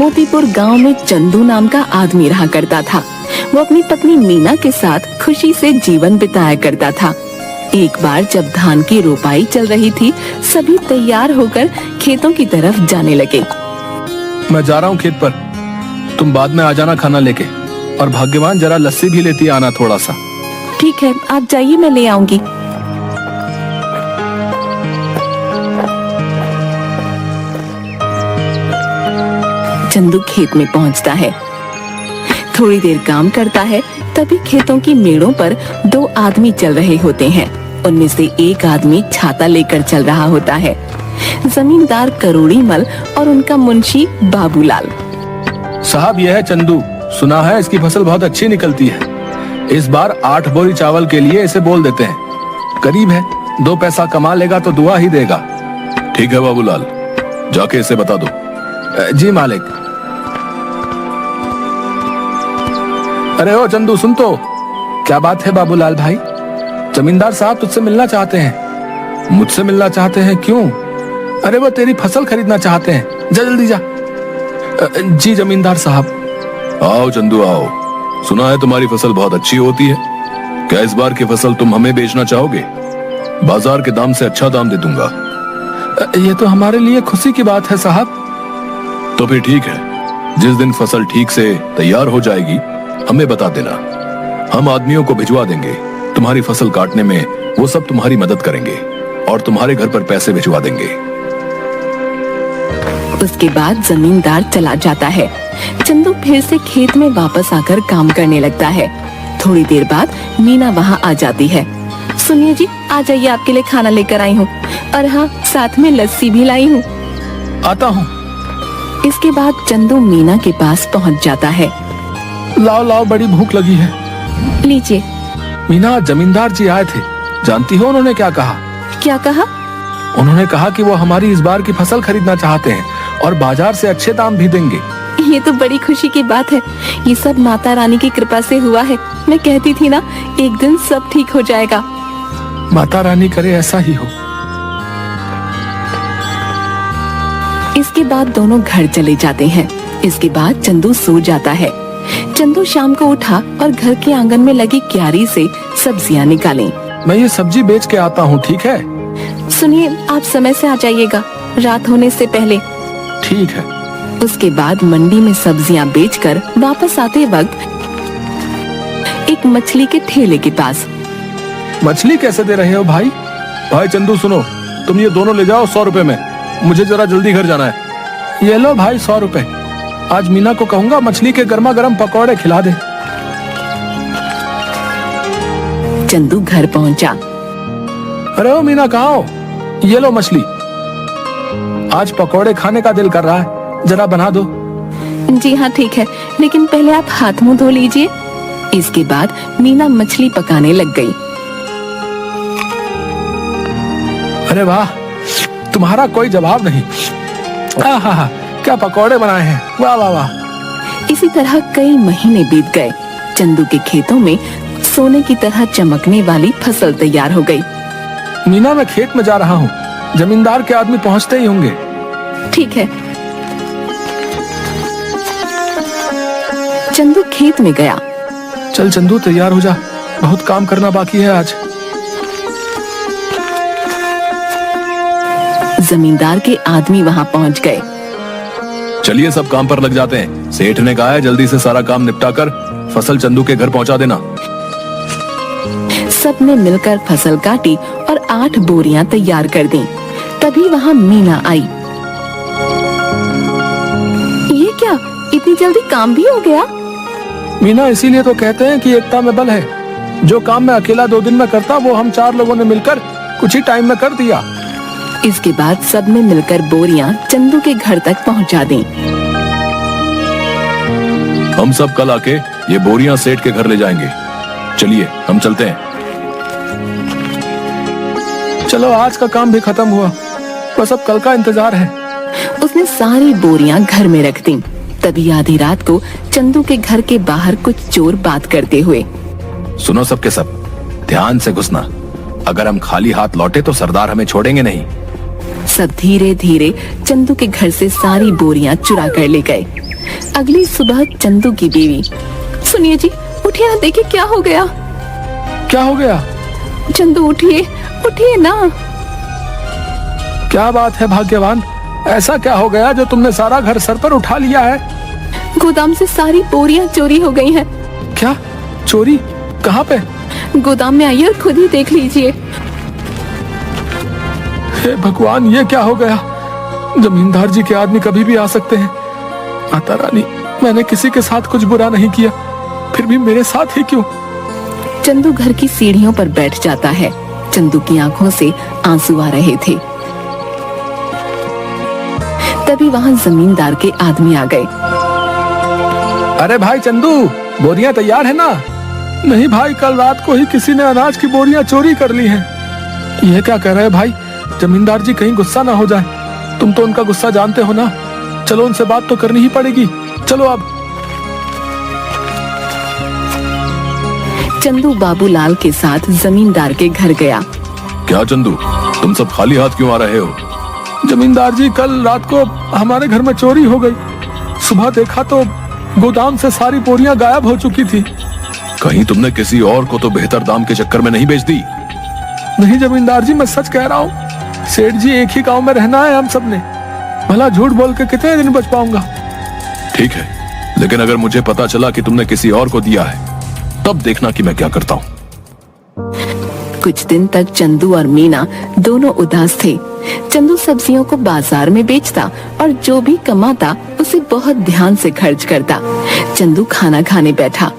मोतीपुर गांव में चंदू नाम का आदमी रहा करता था। वो अपनी पत्नी मीना के साथ खुशी से जीवन बिताया करता था। एक बार जब धान की रोपाई चल रही थी, सभी तैयार होकर खेतों की तरफ जाने लगे। मैं जा रहा हूँ खेत पर, तुम बाद में आ जाना खाना लेके, और भाग्यवान जरा लस्सी भी लेती आना थोड़ा सा। ठीक है, आप जाइए, मैं ले आऊंगी। चंदू खेत में पहुंचता है। थोड़ी देर काम करता है, तभी खेतों की मेड़ों पर दो आदमी चल रहे होते हैं। उनमें से एक आदमी छाता लेकर चल रहा होता है। जमींदार करोड़ीमल और उनका मुंशी बाबूलाल। साहब, यह है चंदू, सुना है इसकी फसल बहुत अच्छी निकलती है। इस बार 8 बोरी चावल के लिए इसे बोल देते हैं। करीब है, 2 पैसा कमा लेगा तो दुआ ही देगा। ठीक है बाबूलाल, जाके इसे बता दो। जी मालिक। अरे ओ चंदू, सुन तो। क्या बात है बाबूलाल भाई? जमींदार साहब तुझसे मिलना चाहते हैं। मुझसे मिलना चाहते हैं? क्यों? अरे वो तेरी फसल खरीदना चाहते हैं। जा जल्दी जा। जी जमींदार साहब। आओ चंदू आओ, सुना है तुम्हारी फसल बहुत अच्छी होती है। क्या इस बार की फसल तुम हमें बेचना चाहोगे? बाजार के दाम से अच्छा दाम दे दूंगा। ये तो हमारे लिए खुशी की बात है साहब। तो फिर ठीक है, जिस दिन फसल ठीक से तैयार हो जाएगी हमें बता देना। हम आदमियों को भिजवा देंगे, तुम्हारी फसल काटने में वो सब तुम्हारी मदद करेंगे और तुम्हारे घर पर पैसे भिजवा देंगे। उसके बाद जमींदार चला जाता है। चंदू फिर से खेत में वापस आकर काम करने लगता है। थोड़ी देर बाद मीना वहाँ आ जाती है। सुनिए जी, आ जाइए, आपके लिए खाना लेकर आई हूँ, और हाँ, साथ में लस्सी भी लाई हूँ। आता हूँ। इसके बाद चंदू मीना के पास पहुँच जाता है। लाओ लाओ, बड़ी भूख लगी है। लीजिए। मीना, जमींदार जी आए थे, जानती हो उन्होंने क्या कहा? क्या कहा? उन्होंने कहा कि वो हमारी इस बार की फसल खरीदना चाहते हैं और बाजार से अच्छे दाम भी देंगे। ये तो बड़ी खुशी की बात है। ये सब माता रानी की कृपा से हुआ है। मैं कहती थी ना, एक दिन सब ठीक हो जाएगा। माता रानी करे ऐसा ही हो। इसके बाद दोनों घर चले जाते हैं। इसके बाद चंदू सो जाता है। चंदू शाम को उठा और घर के आंगन में लगी क्यारी से सब्जियां निकाली। मैं ये सब्जी बेच के आता हूँ, ठीक है? सुनिए, आप समय से आ जाइएगा, रात होने से पहले। ठीक है। उसके बाद मंडी में सब्जियां बेचकर वापस आते वक्त एक मछली के ठेले के पास। मछली कैसे दे रहे हो भाई? भाई चंदू सुनो, तुम ये दोनों ले जाओ 100 रुपए में, मुझे जरा जल्दी घर जाना है। ये लो भाई 100 रुपए। आज मीना को कहूंगा मछली के गर्मा गर्म पकौड़े खिला दे। चंदू घर पहुंचा। अरे ओ मीना, कहाँ हो? ये लो मछली, आज पकौड़े खाने का दिल कर रहा है, जरा बना दो। जी हाँ ठीक है, लेकिन पहले आप हाथ मुंह धो लीजिए। इसके बाद मीना मछली पकाने लग गई। अरे वाह, तुम्हारा कोई जवाब नहीं। आहा, क्या पकौड़े बनाए हैं, वाह वाह वाह। इसी तरह कई महीने बीत गए। चंदू के खेतों में सोने की तरह चमकने वाली फसल तैयार हो गई। मीना, मैं खेत में जा रहा हूँ, जमींदार के आदमी पहुँचते ही होंगे। ठीक है। चंदू खेत में गया। चल चंदू, तैयार हो जा, बहुत काम करना बाकी है आज। जमींदार के आदमी वहाँ पहुँच गए। चलिए सब काम पर लग जाते हैं। सेठ ने कहा है जल्दी से सारा काम निपटाकर फसल चंदू के घर पहुँचा देना। सब ने मिलकर फसल काटी और 8 बोरियां तैयार कर दी। तभी वहाँ मीना आई। ये क्या, इतनी जल्दी काम भी हो गया? मीना, इसीलिए तो कहते हैं कि एकता में बल है। जो काम मैं अकेला 2 दिन में करता, वो हम 4 लोगों ने मिलकर कुछ ही टाइम में कर दिया। इसके बाद सब ने मिलकर बोरियां चंदू के घर तक पहुंचा दी। हम सब कल आके ये बोरियां सेठ के घर ले जाएंगे। चलिए हम चलते हैं। चलो, आज का काम भी खत्म हुआ, बस अब कल का इंतजार है। उसने सारी बोरियां घर में रख दी। तभी आधी रात को चंदू के घर के बाहर कुछ चोर बात करते हुए। सुनो सबके सब, ध्यान से घुसना। अगर हम खाली हाथ लौटे तो सरदार हमें छोड़ेंगे नहीं। सब धीरे धीरे चंदू के घर से सारी बोरियां चुरा कर ले गए। अगली सुबह चंदू की बीवी, सुनिए जी, उठिए ना, देखिए क्या हो गया। क्या हो गया? चंदू उठिए, उठिए ना। क्या बात है भाग्यवान, ऐसा क्या हो गया जो तुमने सारा घर सर पर उठा लिया है? गोदाम से सारी बोरियां चोरी हो गई हैं। क्या चोरी? कहाँ पे? गोदाम में आइए और खुद ही देख लीजिए। हे भगवान, ये क्या हो गया? जमींदार जी के आदमी कभी भी आ सकते हैं। माता रानी, मैंने किसी के साथ कुछ बुरा नहीं किया, फिर भी मेरे साथ ही क्यों? चंदू घर की सीढ़ियों पर बैठ जाता है। चंदू की आंखों से आंसू आ रहे थे। तभी वहां जमींदार के आदमी आ गए। अरे भाई चंदू, बोरियां तैयार है ना? नहीं भाई, कल रात को ही किसी ने अनाज की बोरियां चोरी कर ली हैं। ये क्या कह रहे हैं भाई? जमींदार जी कहीं गुस्सा ना हो जाए। तुम तो उनका गुस्सा जानते हो ना। चलो उनसे बात तो करनी ही पड़ेगी। चलो अब। चंदू बाबूलाल के साथ जमींदार के घर गया। क्या चंदू, तुम सब खाली हाथ क्यों आ रहे हो? जमींदार जी, कल रात को हमारे घर में चोरी हो गई। सुबह देखा तो गोदाम से सारी बोरियां गायब हो चुकी थी। कहीं तुमने किसी और को तो बेहतर दाम के चक्कर में नहीं बेच दी? नहीं जमींदार जी, मैं सच कह रहा हूँ। सेठ जी, एक ही गांव में रहना है हम सब ने। भला झूठ बोल के कितने दिन बच पाऊंगा? ठीक है, लेकिन अगर मुझे पता चला कि तुमने किसी और को दिया है, तब देखना कि मैं क्या करता हूँ। कुछ दिन तक चंदू और मीना दोनों उदास थे। चंदू सब्जियों को बाजार में बेचता और जो भी कमाता उसे बहुत ध्यान से खर्च करता। चंदू खाना खाने बैठा।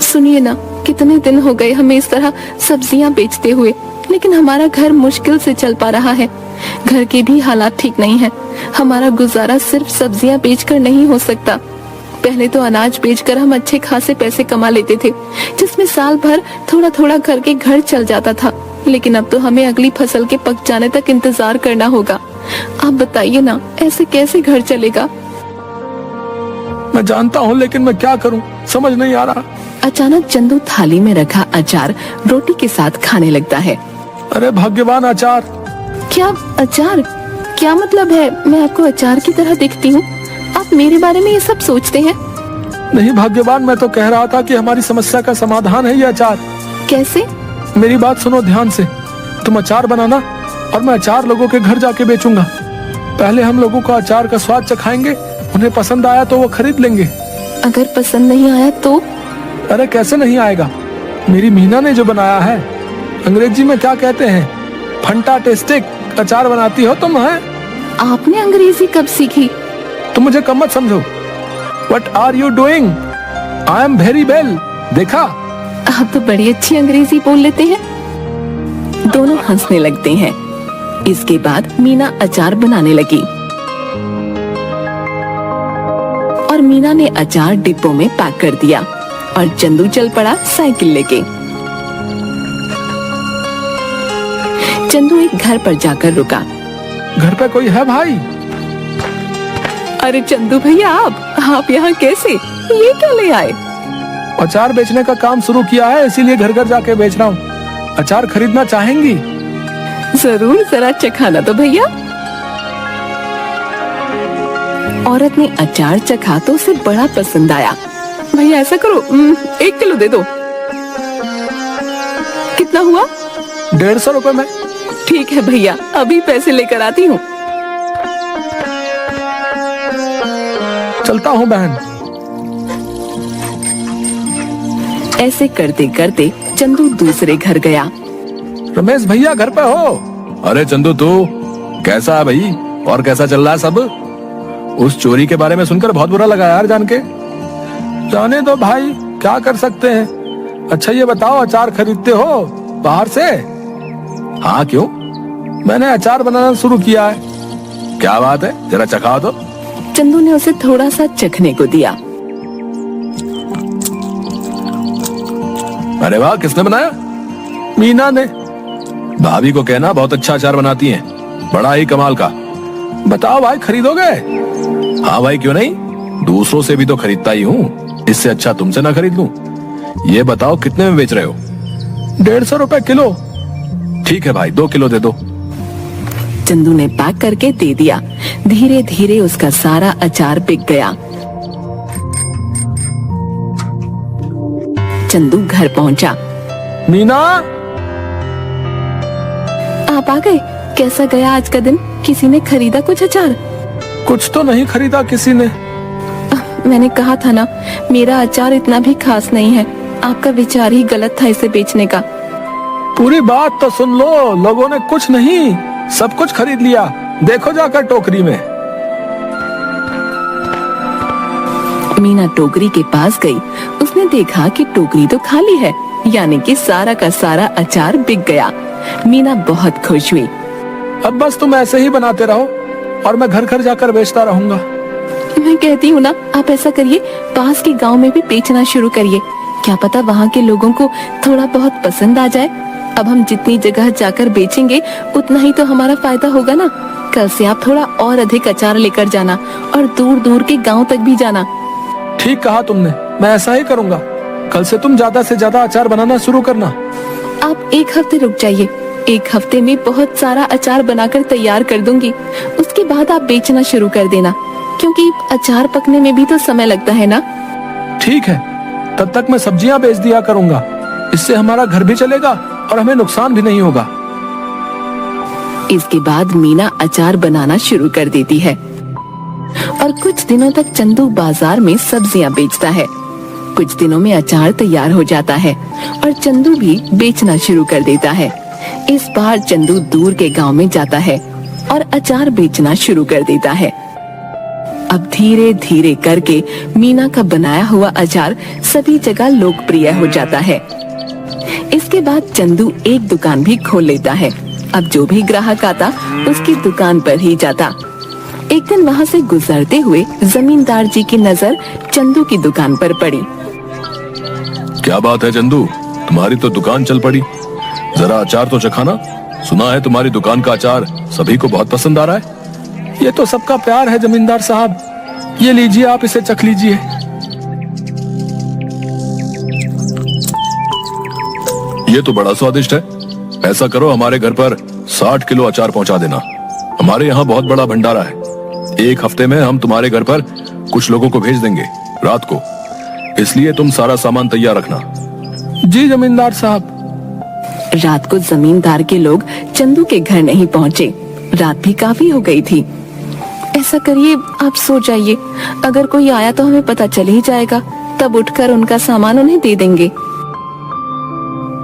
सुनिए ना, कितने दिन हो गए हमें इस तरह सब्जियां बेचते हुए, लेकिन हमारा घर मुश्किल से चल पा रहा है। घर के भी हालात ठीक नहीं है। हमारा गुजारा सिर्फ सब्जियां बेचकर नहीं हो सकता। पहले तो अनाज बेचकर हम अच्छे खासे पैसे कमा लेते थे, जिसमें साल भर थोड़ा थोड़ा करके घर चल जाता था। लेकिन अब तो हमें अगली फसल के पक जाने तक इंतजार करना होगा। आप बताइए ना, ऐसे कैसे घर चलेगा? मैं जानता हूँ, लेकिन मैं क्या करूँ, समझ नहीं आ रहा। अचानक चंदू थाली में रखा अचार रोटी के साथ खाने लगता है। अरे भाग्यवान, अचार! क्या अचार? क्या मतलब है? मैं आपको अचार की तरह दिखती हूँ? आप मेरे बारे में ये सब सोचते हैं? नहीं भाग्यवान, मैं तो कह रहा था कि हमारी समस्या का समाधान है ये अचार। कैसे? मेरी बात सुनो ध्यान से। तुम अचार बनाना और मैं अचार लोगों के घर जाके बेचूंगा। पहले हम लोगों को अचार का स्वाद चखाएंगे, उन्हें पसंद आया तो वो खरीद लेंगे। अगर पसंद नहीं आया तो? अरे कैसे नहीं आएगा? मेरी मीना ने जो बनाया है, अंग्रेजी में क्या कहते हैं, फंटास्टिक अचार बनाती हो तुम। है आपने अंग्रेजी कब सीखी? तुम मुझे कम मत समझो। What are you doing? I am very well. देखा? आप तो बड़ी अच्छी अंग्रेजी बोल लेते हैं। दोनों हंसने लगते हैं। इसके बाद मीना अचार बनाने लगी और मीना ने अचार डिब्बों में पैक कर दिया और चंदू चल पड़ा साइकिल लेके। चंदू एक घर पर जाकर रुका। घर पे कोई है भाई? अरे चंदू भैया, आप यहाँ कैसे? ये क्या ले आए? अचार बेचने का काम शुरू किया है, इसीलिए घर घर जाके बेच रहा हूँ। अचार खरीदना चाहेंगी? जरूर, जरा चखाना तो भैया। औरत ने अचार चखा तो उसे बड़ा पसंद आया। भैया ऐसा करो, 1 किलो दे दो। कितना हुआ? 150 रुपए में। ठीक है भैया, अभी पैसे लेकर आती हूँ। चलता हूँ बहन। ऐसे करते करते चंदू दूसरे घर गया। रमेश भैया घर पे हो? अरे चंदू, तू कैसा है भाई? और कैसा चल रहा है सब? उस चोरी के बारे में सुनकर बहुत बुरा लगा यार जान के। जाने दो भाई, क्या कर सकते हैं। अच्छा ये बताओ, अचार खरीदते हो बाहर से? हाँ, क्यों? मैंने अचार बनाना शुरू किया है। क्या बात है, जरा चखाओ तो। चंदू ने उसे थोड़ा सा चखने को दिया। अरे वाह, किसने बनाया? मीना ने। भाभी को कहना बहुत अच्छा अचार बनाती हैं, बड़ा ही कमाल का। बताओ भाई, खरीदोगे? हाँ भाई, क्यों नहीं, दूसरों से भी तो खरीदता ही हूँ, इससे अच्छा तुमसे ना खरीद लूं। ये बताओ कितने में बेच रहे हो? 150 रुपए किलो। ठीक है भाई, 2 किलो दे दो। चंदू ने पैक करके दे दिया। धीरे धीरे उसका सारा अचार बिक गया। चंदू घर पहुंचा। मीना, आप आ गए। कैसा गया आज का दिन? किसी ने खरीदा कुछ अचार? कुछ तो नहीं खरीदा किसी ने। मैंने कहा था ना, मेरा अचार इतना भी खास नहीं है। आपका विचार ही गलत था इसे बेचने का। पूरी बात तो सुन लो। लोगों ने कुछ नहीं, सब कुछ खरीद लिया। देखो जाकर टोकरी में। मीना टोकरी के पास गई। उसने देखा कि टोकरी तो खाली है, यानी कि सारा का सारा अचार बिक गया। मीना बहुत खुश हुई। अब बस तुम ऐसे ही बनाते रहो और मैं घर घर जाकर बेचता रहूंगा। मैं कहती हूँ ना, आप ऐसा करिए, पास के गांव में भी बेचना शुरू करिए। क्या पता वहाँ के लोगों को थोड़ा बहुत पसंद आ जाए। अब हम जितनी जगह जाकर बेचेंगे उतना ही तो हमारा फायदा होगा ना। कल से आप थोड़ा और अधिक अचार लेकर जाना और दूर दूर के गांव तक भी जाना। ठीक कहा तुमने, मैं ऐसा ही करूंगा। कल से तुम ज्यादा से ज्यादा अचार बनाना शुरू करना। आप एक हफ्ते रुक जाइए। एक हफ्ते में बहुत सारा अचार बनाकर तैयार कर दूंगी। उसके बाद आप बेचना शुरू कर देना, क्योंकि अचार पकने में भी तो समय लगता है ना। ठीक है, तब तक मैं सब्जियां बेच दिया करूंगा। इससे हमारा घर भी चलेगा और हमें नुकसान भी नहीं होगा। इसके बाद मीना अचार बनाना शुरू कर देती है और कुछ दिनों तक चंदू बाजार में सब्जियां बेचता है। कुछ दिनों में अचार तैयार हो जाता है और चंदू भी बेचना शुरू कर देता है। इस बार चंदू दूर के गांव में जाता है और अचार बेचना शुरू कर देता है। अब धीरे धीरे करके मीना का बनाया हुआ अचार सभी जगह लोकप्रिय हो जाता है। इसके बाद चंदू एक दुकान भी खोल लेता है। अब जो भी ग्राहक आता उसकी दुकान पर ही जाता। एक दिन वहाँ से गुजरते हुए जमींदार जी की नजर चंदू की दुकान पर पड़ी। क्या बात है चंदू, तुम्हारी तो दुकान चल पड़ी। जरा अचार तो चखाना। सुना है तुम्हारी दुकान का अचार सभी को बहुत पसंद आ रहा है। ये तो सबका प्यार है जमींदार साहब। ये लीजिए, आप इसे चख लीजिए। ये तो बड़ा स्वादिष्ट है। ऐसा करो, हमारे घर पर 60 किलो अचार पहुंचा देना। हमारे यहाँ बहुत बड़ा भंडारा है। एक हफ्ते में हम तुम्हारे घर पर कुछ लोगों को भेज देंगे रात को, इसलिए तुम सारा सामान तैयार रखना। जी जमींदार साहब। रात को जमींदार के लोग चंदू के घर नहीं पहुँचे। रात भी काफी हो गई थी। ऐसा करिए, आप सो जाइए। अगर कोई आया तो हमें पता चल ही जाएगा, तब उठकर उनका सामान उन्हें दे देंगे।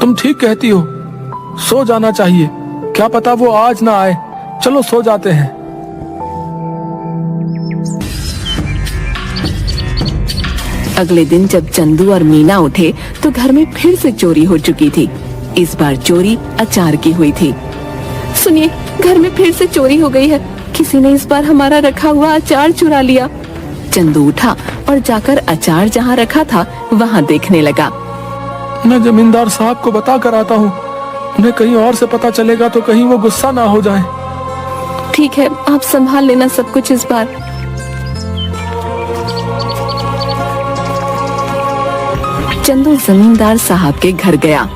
तुम ठीक कहती हो, सो जाना चाहिए। क्या पता वो आज ना आए। चलो सो जाते हैं। अगले दिन जब चंदू और मीना उठे तो घर में फिर से चोरी हो चुकी थी। इस बार चोरी अचार की हुई थी। सुनिए, घर में फिर से चोरी हो गई है। किसी ने इस बार हमारा रखा हुआ अचार चुरा लिया। चंदू उठा और जाकर अचार जहाँ रखा था वहाँ देखने लगा। मैं जमींदार साहब को बता कर आता हूँ। उन्हें कहीं और से पता चलेगा तो कहीं वो गुस्सा ना हो जाए। ठीक है, आप संभाल लेना सब कुछ इस बार। चंदू जमींदार साहब के घर गया।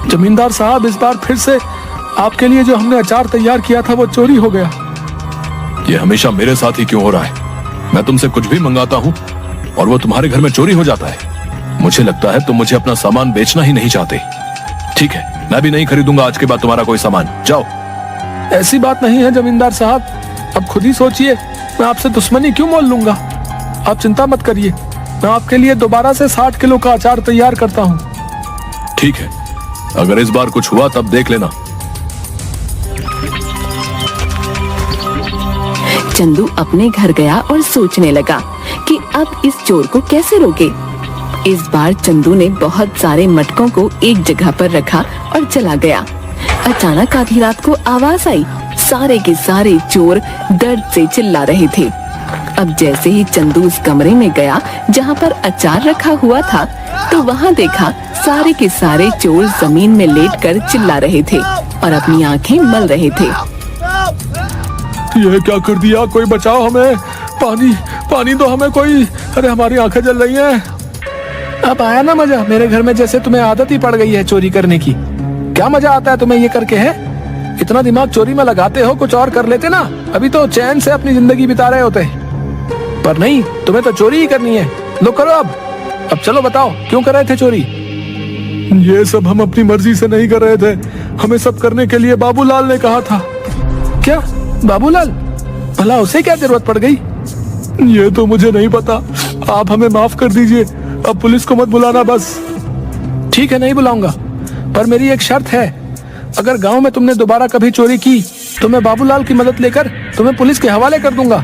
जमींदार साहब, इस बार फिर से आपके लिए जो हमने अचार तैयार किया था वो चोरी हो गया। ये हमेशा मेरे साथ ही क्यों हो रहा है? मैं तुमसे कुछ भी मंगाता हूँ और वो तुम्हारे घर में चोरी हो जाता है। मुझे लगता है तुम मुझे अपना सामान बेचना ही नहीं चाहते। ठीक है, मैं भी नहीं खरीदूंगा आज के बाद तुम्हारा कोई सामान। जाओ। ऐसी बात नहीं है जमींदार साहब, अब खुद ही सोचिए। मैं आपसे दुश्मनी क्यों मोल लूंगा? आप चिंता मत करिए, मैं आपके लिए दोबारा से 60 किलो का अचार तैयार करता हूँ। ठीक है, अगर इस बार कुछ हुआ तब देख लेना। चंदू अपने घर गया और सोचने लगा कि अब इस चोर को कैसे रोके। इस बार चंदू ने बहुत सारे मटकों को एक जगह पर रखा और चला गया। अचानक आधी रात को आवाज आई। सारे के सारे चोर दर्द से चिल्ला रहे थे। अब जैसे ही चंदू उस कमरे में गया जहाँ पर अचार रखा हुआ था, तो वहाँ देखा सारे के सारे चोर जमीन में लेटकर चिल्ला रहे थे और अपनी आंखें मल रहे थे। ये क्या कर दिया? कोई बचाओ हमें। पानी पानी दो हमें कोई। अरे हमारी आंखें जल रही हैं। अब आया ना मजा? मेरे घर में जैसे तुम्हें आदत ही पड़ गई है चोरी करने की। क्या मजा आता है तुम्हें ये करके? है इतना दिमाग चोरी में लगाते हो, कुछ और कर लेते ना, अभी तो चैन से अपनी जिंदगी बिता रहे होते। पर नहीं, तुम्हें तो चोरी ही करनी है। लो करो अब। अब चलो बताओ, क्यों कर रहे थे चोरी? ये सब हम अपनी मर्जी से नहीं कर रहे थे, हमें सब करने के लिए बाबूलाल ने कहा था। क्या बाबूलाल? भला उसे क्या जरूरत पड़ गई? ये तो मुझे नहीं पता, आप हमें माफ कर दीजिए, अब पुलिस को मत बुलाना बस। ठीक है, नहीं बुलाऊंगा, पर मेरी एक शर्त है, अगर गांव में तुमने दोबारा कभी चोरी की तो मैं बाबूलाल की मदद लेकर तुम्हें पुलिस के हवाले कर दूंगा।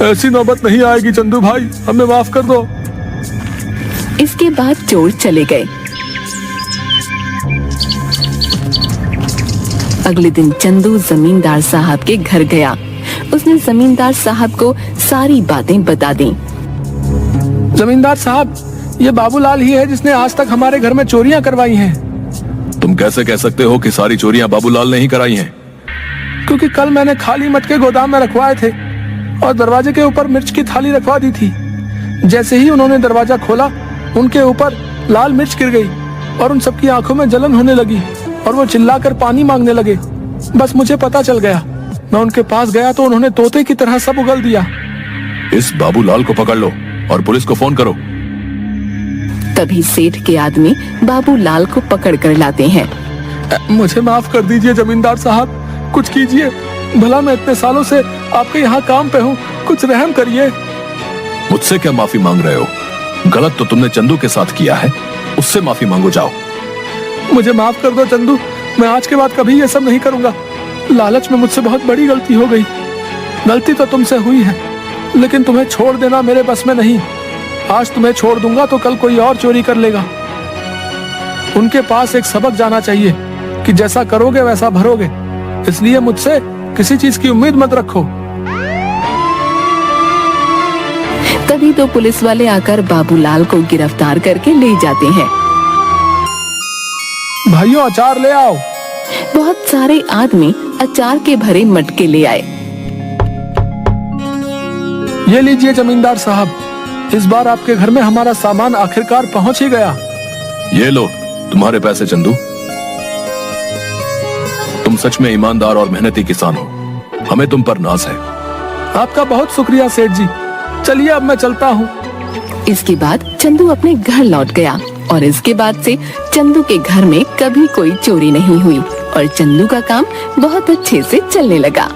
ऐसी नौबत नहीं आएगी चंदू भाई, हमें माफ कर दो। इसके बाद चोर चले गए। अगले दिन चंदू जमींदार साहब के घर गया। उसने जमींदार साहब को सारी बातें बता दी। जमींदार साहब, ये बाबूलाल ही है जिसने आज तक हमारे घर में चोरियां करवाई हैं। तुम कैसे कह सकते हो कि सारी चोरियां बाबूलाल ने ही कराई हैं? क्योंकि कल मैंने खाली मटके गोदाम में रखवाए थे और दरवाजे के ऊपर मिर्च की थाली रखवा दी थी। जैसे ही उन्होंने दरवाजा खोला, उनके ऊपर लाल मिर्च गिर गई और उन सबकी आंखों में जलन होने लगी और वो चिल्लाकर पानी मांगने लगे। बस मुझे पता चल गया, मैं उनके पास गया तो उन्होंने तोते की तरह सब उगल दिया। इस बाबूलाल को पकड़ लो और पुलिस को फोन करो। तभी सेठ के आदमी बाबूलाल को पकड़ कर लाते हैं। मुझे माफ कर दीजिए जमींदार साहब, कुछ कीजिए, भला मैं इतने सालों से आपके यहाँ काम पे हूँ, कुछ रहम करिए। मुझसे क्या माफी मांग रहे हो? गलत तो तुमने चंदू के साथ किया है, उससे माफी मांगो जाओ। मुझे माफ कर दो चंदू, मैं आज के बाद कभी ये सब नहीं करूंगा। लालच में मुझसे बहुत बड़ी गलती हो गई। गलती तो तुमसे हुई है, लेकिन तुम्हें छोड़ देना मेरे बस में नहीं। आज तुम्हें छोड़ दूंगा तो कल कोई और चोरी कर लेगा। उनके पास एक सबक जाना चाहिए कि जैसा करोगे वैसा भरोगे, इसलिए मुझसे किसी चीज की उम्मीद मत रखो। तभी तो पुलिस वाले आकर बाबूलाल को गिरफ्तार करके ले जाते हैं। भाइयों, अचार ले आओ। बहुत सारे आदमी अचार के भरे मटके ले आए। ये लीजिए जमींदार साहब, इस बार आपके घर में हमारा सामान आखिरकार पहुंच ही गया। ये लो तुम्हारे पैसे चंदू। तुम सच में ईमानदार और मेहनती किसान हो, हमें तुम पर नाज है। आपका बहुत शुक्रिया सेठ जी, चलिए अब मैं चलता हूँ। इसके बाद चंदू अपने घर लौट गया और इसके बाद से चंदू के घर में कभी कोई चोरी नहीं हुई और चंदू का काम बहुत अच्छे से चलने लगा।